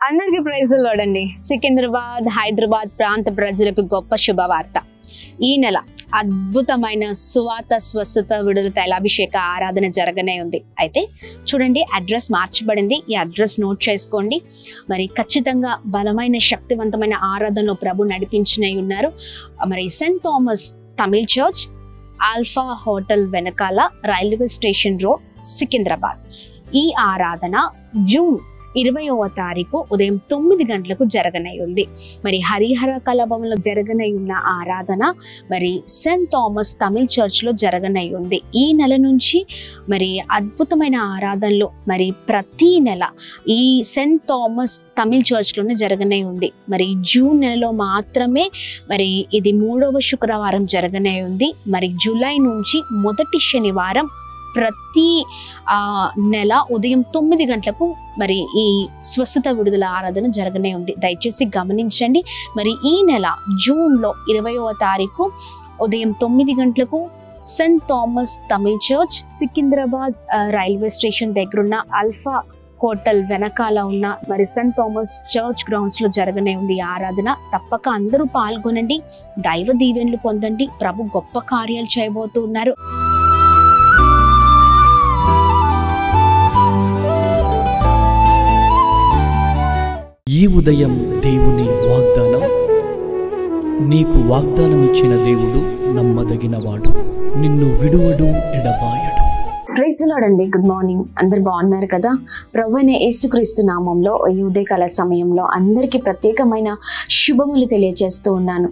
అందరికీ ప్రైజ్ లోడండి. సికింద్రాబాద్, హైదరాబాద్ ప్రాంత ప్రజలకు గొప్ప శుభవార్త. ఈ నెల అద్భుతమైన సువార్త, స్వస్థత, విడుదల, తైలాభిషేక ఆరాధన జరగనే ఉంది. అయితే చూడండి, అడ్రస్ మార్చబడింది. ఈ అడ్రస్ నోట్ చేసుకోండి. మరి ఖచ్చితంగా బలమైన శక్తివంతమైన ఆరాధనలో ప్రభు నడిపించినై ఉన్నారు. మరి Saint Thomas Tamil church, alpha hotel వెనకాల, రైల్వే స్టేషన్ రోడ్, సికింద్రాబాద్. ఈ ఆరాధన జూన్ 20వ తారీఖు ఉదయం 9 గంటలకు జరగనై ఉంది. మరి హరిహర కళాభవన్లో జరగనై ఉన్న ఆరాధన మరి సెయింట్ థామస్ తమిళ్ చర్చ్ లో జరగనై ఉంది. ఈ నెల నుంచి మరి అద్భుతమైన ఆరాధనలు మరి ప్రతి నెల ఈ సెయింట్ థామస్ తమిళ్ చర్చ్ లోనే జరగనై ఉంది. మరి జూన్ నెలలో మాత్రమే మరి ఇది 3వ శుక్రవారం జరగనై ఉంది. మరి జూలై నుంచి మొదటి శనివారం ప్రతి నెల ఉదయం 9 గంటలకు మరి ఈ స్వస్థత, విడుదల ఆరాధన జరగనే ఉంది. దయచేసి గమనించండి. మరి ఈ నెల జూన్లో 20వ తారీఖు ఉదయం 9 గంటలకు Saint Thomas Tamil church, Secunderabad railway station దగ్గరున్న ఆల్ఫా హోటల్ వెనకాల ఉన్న మరి సెయింట్ థామస్ చర్చ్ గ్రౌండ్స్ లో జరగనే ఉంది ఆరాధన. తప్పక అందరూ పాల్గొనండి, దైవ దీవెనలు పొందండి. ప్రభు గొప్ప కార్యాలు చేయబోతున్నారు. ఈ ఉదయం దేవుని వాగ్దానం. నీకు వాగ్దానం ఇచ్చిన దేవుడు నమ్మదగినవాడు, నిన్ను విడువడు, ఎడబాయడు. ప్రైజ్ ది లార్డ్ అండి. Good morning. అందరు బాగున్నారు కదా? ప్రభువైన యేసుక్రీస్తు నామంలో ఈ ఉదయకాల సమయంలో అందరికీ ప్రత్యేకమైన శుభములు తెలియజేస్తూ ఉన్నాను.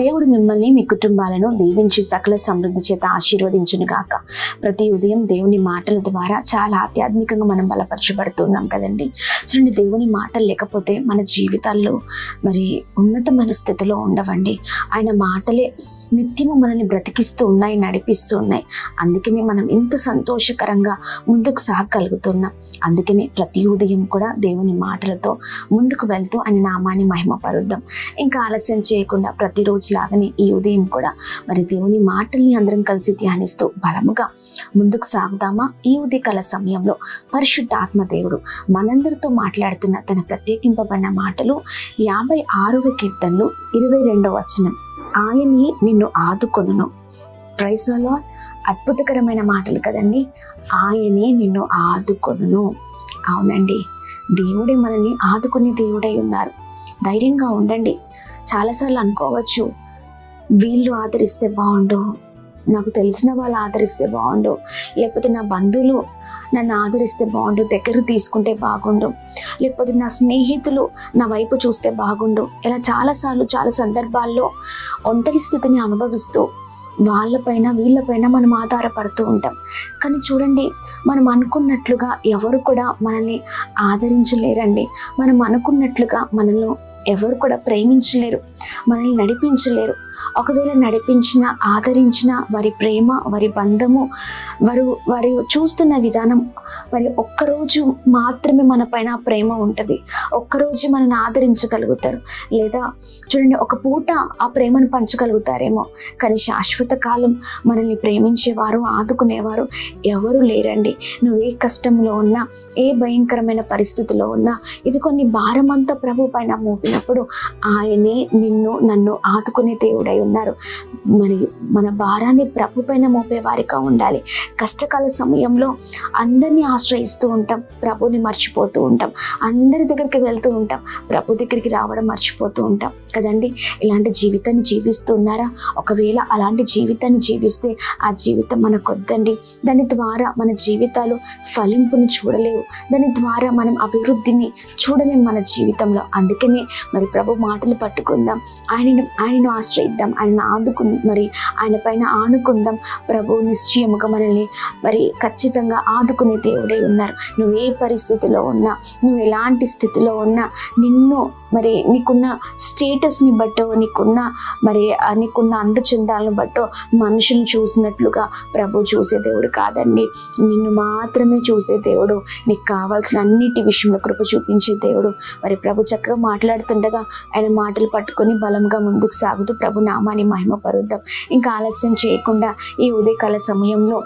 దేవుడు మిమ్మల్ని, మీ కుటుంబాలను దీవించి సకల సమృద్ధి చేత ఆశీర్వదించును గాక. ప్రతి ఉదయం దేవుని మాటల ద్వారా చాలా ఆధ్యాత్మికంగా మనం బలపరచబడుతున్నాం కదండి. చూడండి, దేవుని మాటలు లేకపోతే మన జీవితాల్లో మరి ఉన్నతమైన స్థితిలో ఉండవండి. ఆయన మాటలే నిత్యము మనల్ని బ్రతికిస్తూ ఉన్నాయి, నడిపిస్తూ ఉన్నాయి. అందుకని మనం ఇంత సంతోషకరంగా ముందుకు సాగగలుగుతున్నాం. అందుకని ప్రతి ఉదయం కూడా దేవుని మాటలతో ముందుకు వెళ్తూ ఆయన నామాన్ని మహిమపరుద్దాం. ఇంకా ఆలస్యం చేయకుండా ప్రతిరోజు లాగానే ఈ ఉదయం కూడా మరి దేవుని మాటల్ని అందరం కలిసి ధ్యానిస్తూ బలముగా ముందుకు సాగుదామా? ఈ ఉదయకాల సమయంలో పరిశుద్ధ ఆత్మ దేవుడు మనందరితో మాట్లాడుతున్న తన ప్రత్యేకింపబడిన మాటలు 56వ కీర్తనలు 22వ వచనం. ఆయనే నిన్ను ఆదుకొనును. Praise the Lord. అద్భుతకరమైన మాటలు కదండి. ఆయనే నిన్ను ఆదుకొనును. అవునండి, దేవుడే మనల్ని ఆదుకునే దేవుడై ఉన్నారు. ధైర్యంగా ఉండండి. చాలాసార్లు అనుకోవచ్చు, వీళ్ళు ఆదరిస్తే బాగుండు, నాకు తెలిసిన వాళ్ళు ఆదరిస్తే బాగుండు, లేకపోతే నా బంధువులు నన్ను ఆదరిస్తే బాగుండు, దగ్గర తీసుకుంటే బాగుండు, లేకపోతే నా స్నేహితులు నా వైపు చూస్తే బాగుండు. ఇలా చాలాసార్లు చాలా సందర్భాల్లో ఒంటరి స్థితిని అనుభవిస్తూ వాళ్ళపైన వీళ్ళపైన మనం ఆధారపడుతూ ఉంటాం. కానీ చూడండి, మనం అనుకున్నట్లుగా ఎవరు కూడా మనల్ని ఆదరించలేరండి. మనం అనుకున్నట్లుగా మనల్ని ఎవరు కూడా ప్రేమించలేరు, మనల్ని నడిపించలేరు. ఒకవేళ నడిపించిన, ఆదరించిన వారి ప్రేమ, వారి బంధము, వారు చూస్తున్న విధానం, మరి ఒక్కరోజు మాత్రమే మన పైన ప్రేమ ఉంటుంది. ఒక్కరోజు మనల్ని ఆదరించగలుగుతారు, లేదా చూడండి ఒక పూట ఆ ప్రేమను పంచగలుగుతారేమో. కానీ శాశ్వత కాలం మనల్ని ప్రేమించేవారు, ఆదుకునేవారు ఎవరు లేరండి. నువ్వు ఏ కష్టంలో ఉన్నా, ఏ భయంకరమైన పరిస్థితిలో ఉన్నా, ఇది కొన్ని భారమంతా ప్రభు పైన మోపినప్పుడు ఆయనే నిన్ను, నన్ను ఆదుకునే దేవుడై ఉన్నారు. మరి మన భారాన్ని ప్రభు పైన మోపే వారిగా ఉండాలి. కష్టకాల సమయంలో అందరినీ ఆశ్రయిస్తూ ఉంటాం, ప్రభుని మర్చిపోతూ ఉంటాం. అందరి దగ్గరికి వెళ్తూ ఉంటాం, ప్రభు దగ్గరికి రావడం మర్చిపోతూ ఉంటాం కదండి. ఇలాంటి జీవితాన్ని జీవిస్తున్నారా? ఒకవేళ అలాంటి జీవితాన్ని జీవిస్తే ఆ జీవితం మనకొద్దండి. దాని ద్వారా మన జీవితాలు ఫలింపును చూడలేవు, దాని ద్వారా మనం అభివృద్ధిని చూడలేము మన జీవితంలో. అందుకనే మరి ప్రభు మాటలు పట్టుకుందాం, ఆయనను ఆశ్రయిద్దాం, ఆయనను మరి ఆయన పైన ఆనుకుందాం. ప్రభు నిశ్చయముగా మనల్ని మరి ఖచ్చితంగా ఆదుకునే దేవుడై ఉన్నారు. నువ్వు ఏ పరిస్థితిలో ఉన్నా, నువ్వు ఎలాంటి స్థితిలో ఉన్నా, నిన్ను మరి నీకున్న స్టేటస్ని బట్టో, నీకున్న అందచందాలను బట్టో మనుషులను చూసినట్లుగా ప్రభు చూసే దేవుడు కాదండి. నిన్ను మాత్రమే చూసే దేవుడు, నీకు కావాల్సిన అన్నిటి విషయంలో కృప చూపించే దేవుడు. మరి ప్రభు చక్కగా మాట్లాడుతుండగా ఆయన మాటలు పట్టుకొని బలంగా ముందుకు సాగుతూ ప్రభు నామాన్ని మహిమపరుద్దాం. ఇంకా ఆలస్యం చేయకుండా ఈ ఉదయకాల సమయంలో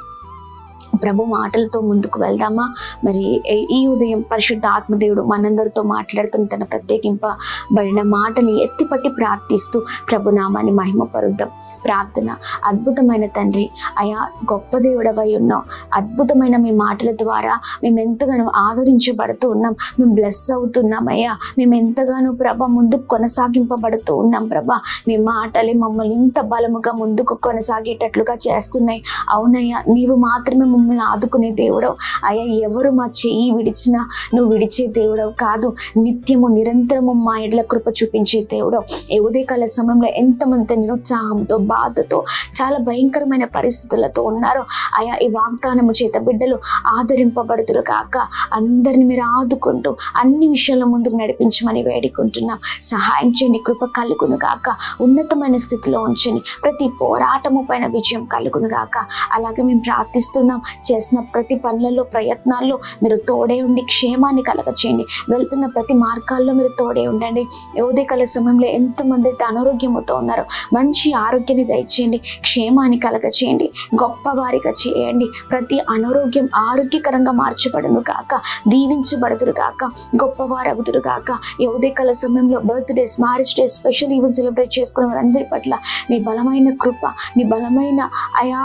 ప్రభు మాటలతో ముందుకు వెళ్దామా? మరి ఈ ఉదయం పరిశుద్ధ ఆత్మదేవుడు మనందరితో మాట్లాడుతున్న తన ప్రత్యేకింపబడిన మాటని ఎత్తిపట్టి ప్రార్థిస్తూ ప్రభు నామాన్ని మహిమపరుద్దాం. ప్రార్థన. అద్భుతమైన తండ్రి, అయా గొప్ప దేవుడవై ఉన్నాం. అద్భుతమైన మీ మాటల ద్వారా మేము ఎంతగానో ఆదరించబడుతూ ఉన్నాం. మేము బ్లెస్ అవుతున్నాం అయ్యా. మేము ఎంతగానో ప్రభ ముందుకు కొనసాగింపబడుతూ ఉన్నాం ప్రభా. మీ మాటలే మమ్మల్ని ఇంత బలముగా ముందుకు కొనసాగేటట్లుగా చేస్తున్నాయి. అవునయ్యా, నీవు మాత్రమే మమ్మల్ని ఆదుకునే దేవుడవు అయ్యా. ఎవరు మా చెయ్యి విడిచినా నువ్వు విడిచే దేవుడవు కాదు. నిత్యము నిరంతరము మా ఎడల కృప చూపించే దేవుడవు. ఈ ఉదయకాల సమయంలో ఎంతమంది నిరుత్సాహంతో, బాధతో, చాలా భయంకరమైన పరిస్థితులతో ఉన్నారో అయా, ఈ వాగ్దానము చేత బిడ్డలు ఆదరింపబడుతురు కాక అందరిని మీరు ఆదుకుంటూ అన్ని విషయాల ముందుకు నడిపించమని వేడుకుంటున్నాం. సహాయం చేయండి, కృప కలుగును గాక. ఉన్నతమైన స్థితిలో ఉంచండి. ప్రతి పోరాటము పైన విజయం కలుగును గాక. అలాగే మేము ప్రార్థిస్తున్నాం. చేసిన ప్రతి పనులలో, ప్రయత్నాల్లో మీరు తోడే ఉండి క్షేమాన్ని కలగచేయండి. వెళ్తున్న ప్రతి మార్గాల్లో మీరు తోడే ఉండండి. ఉదయకాల సమయంలో ఎంతమంది అయితే అనారోగ్యముతో ఉన్నారో మంచి ఆరోగ్యాన్ని దయచేయండి. క్షేమాన్ని కలగచేయండి. గొప్పవారిగా చేయండి. ప్రతి అనారోగ్యం ఆరోగ్యకరంగా మార్చబడును గాక. దీవించబడుదురు గాక. గొప్పవారగుదురు గాక. ఈ ఉదయకాల సమయంలో birthdays, marriage days, special event celebrate చేసుకునే వారందరి పట్ల నీ బలమైన కృప, నీ బలమైన అయా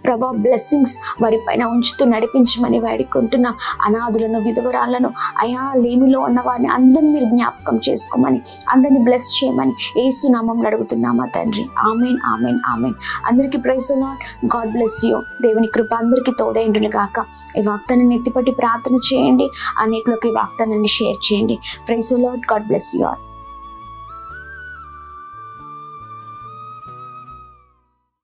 ప్రభా బ్లెస్సింగ్స్ వారి పైన ఉంచుతూ నడిపించమని వేడుకుంటున్నాం. అనాథులను, విధవరాలను, అయా లేమిలో ఉన్న వారిని అందరినీ మీరు జ్ఞాపకం చేసుకోమని, అందరినీ బ్లెస్ చేయమని యేసు నామములో అడుగుతున్నామా తండ్రి. ఆమేన్, ఆమేన్, ఆమేన్. అందరికీ praise the Lord. God bless you. దేవుని కృప అందరికీ తోడైండును గాక. ఈ వాగ్దానాన్ని ఎత్తిపట్టి ప్రార్థన చేయండి. అనేకులకు ఈ వాగ్దానాన్ని షేర్ చేయండి. Praise the Lord. God bless you all.